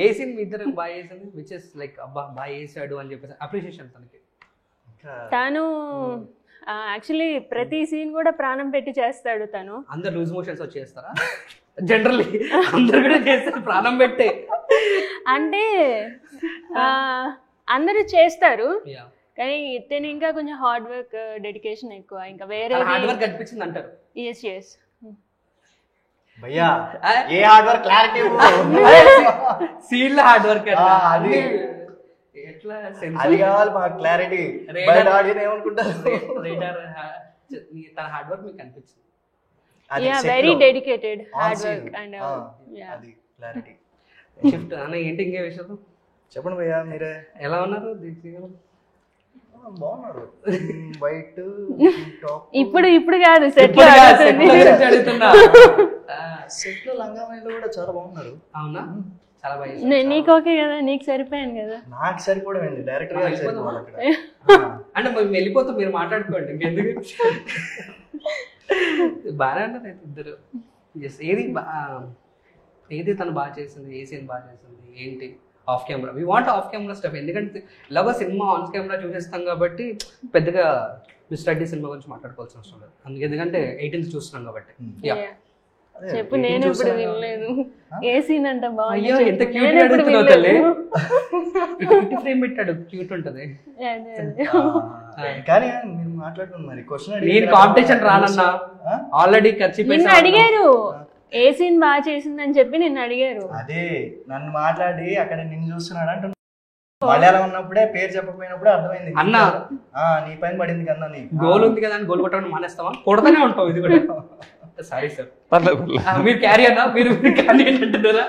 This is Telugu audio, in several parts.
ఏ సీన్ మీ ఇద్దరు బాగా చేసింది విచ్ ఇస్ లైక్ అబ్బా బాగా చేసాడు అని చెప్పేసి అప్రిషియేషన్ తనకి? తను యాక్చువల్లీ ప్రతి సీన్ కూడా ప్రాణం పెట్టి చేస్తాడు తను. అందరు లూజ్ మోషన్స్ వచ్చి చేస్తారా? జనరల్లీ అందరు కూడా చేస్తారు ప్రాణం పెట్టే. అంటే అందరూ చేస్తారు కానీ ఇతను ఇంకా కొంచెం హార్డ్ వర్క్ డెడికేషన్ ఎక్కువ. ఇంకా వేరే హార్డ్ వర్క్ అనిపించింది అంటారు. ఎస్ ఎస్ భయ్యా ఏ హార్డ్ వర్క్ క్లారిటీ సీన్ లో హార్డ్ వర్క్ అది ఎట్లా అది కావాలి మాకు క్లారిటీ. బయట ఆడియన్స్ ఏమనుకుంటారు? తన హార్డ్ వర్క్ మీకు అనిపించింది? Very dedicated hard work and అది క్లారిటీ. షిఫ్ట్ అన్న ఏంటి ఇంకే విషయం చెప్పండి భయ్యా మీరే ఎలా ఉన్నారు? బాగున్నారు. వైట్ ఇప్పుడు కాదు సెట్ అడుగుతున్నా. సెట్ లో లంగామణిలో కూడా చాలా బాగున్నారు. అవునా? చాలా బాగా. నీకు ఓకే కదా? నీకు సరిపోయాను కదా? నాకు సరిపోవడం డైరెక్టర్ గారికి సరిపోవాలి అక్కడ. అంటే మేము వెళ్ళిపోతాం, మీరు మాట్లాడుకోండి ఇంకెందుకు. బాగా అన్నారు ఇద్దరు. ఏది తను బాగా చేసింది, ఏ సీన్ బాగా చేసింది, ఏంటి of camera? We want of camera stuff. ఎందుకంటే ఇలాగో సినిమా ఆన్ కెమెరా చూసేస్తాం కాబట్టి పెద్దగా మిస్టర్ రెడ్డి సినిమా గురించి మాట్లాడుకోవాల్సిన అవసరం లేదు. అందుకే ఎందుకంటే 18th చూస్తున్నాం కాబట్టి. చెప్పు, నేను ఇప్పుడు వినలేదు. ఏ సీన్ అంట అయ్యో ఎంత క్యూట్ అడుగుతున్నావు తల్లి. ఫ్రేమ్ పెట్టాడు, క్యూట్ ఉంటది. కానీ మీరు మాట్లాడుతున్నారు మరి క్వశ్చన్ నేను కాంపిటీషన్ రానన్నా ఆల్రెడీ ఖర్చు నిన్ను అడిగారు ఏ సీన్ బాగా చేసిందని చెప్పి నిన్ను అడిగారు. అదే నన్ను మాట్లాడి అక్కడ నిన్ను చూస్తున్నాడు అంటున్నా. మలయాళం ఉన్నప్పుడే పేరు చెప్పకపోయినప్పుడే అర్థమైంది అన్న నీ పైన పడింది కన్నా. నీ గోల్ ఉంది కదా అని గోల్ కొట్టడం మానేస్తావా? కొడతానే ఉంటావు. ఇది కూడా సారీ సార్, మీరు క్యారీ అన్నా, మీరు క్యారీ అంటున్నారా?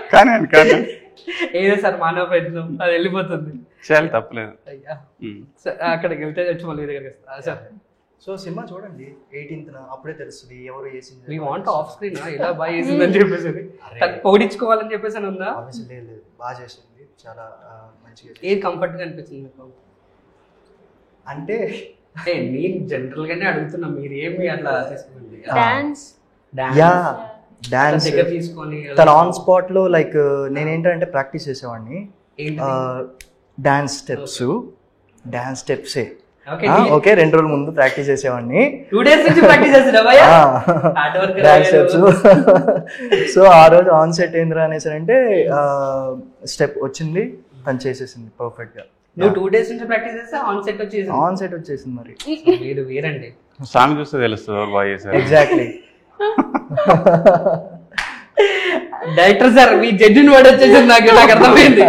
ఏదో సార్ మానవ ప్రయత్నం, అది వెళ్ళిపోతుంది. చాలా తప్పలేదు. అయ్యా అక్కడికి వెళ్తే వచ్చి మళ్ళీ దగ్గరికి వస్తా సార్. సో సినిమా చూడండి 18th అప్పుడే తెలుస్తుంది ఎవరు చేసింది. వీ వాంట్ ఆఫ్ స్క్రీన్ ఇలా బాగా చేసిందని చెప్పేసి పొగిడించుకోవాలని చెప్పేసి అని ఉందా? లేదు బాగా చేసింది, చాలా మంచిగా. ఏది కంఫర్ట్ గా అనిపించింది మీకు? అంటే నేను జనరల్ గానే అడుగుతున్నా, మీరు ఏమి అట్లా తీసుకుంది? డాన్స్ తీసుకొని తన ఆన్ స్పాట్ లో లైక్ నేనేంటంటే ప్రాక్టీస్ చేసేవాడిని. డాన్స్ స్టెప్సే ఓకే 2 రోజుల ముందు ప్రాక్టీస్ చేసేవాడిని. 2 days నుంచి ప్రాక్టీస్ చేస్తున్నావయ్యా? Dance steps. సో ఆ రోజు ఆన్ సెట్ ఏంద్రా అనేసారంటే స్టెప్ వచ్చింది, తను చేసేసింది పర్ఫెక్ట్ గా. నువ్వు 2 days నుంచి ప్రాక్టీస్ చేస్తే ఆన్ సెట్ వచ్చేసింది. మరి మీరు వేరండి, సాంగ్ చూస్తే తెలుస్తుంది బాగా చేశారు. ఎగ్జాక్ట్లీ. డైరెక్టర్ సార్ మీ జడ్జిని వర్డ్ వచ్చేసింది, నాకు అర్థమైంది.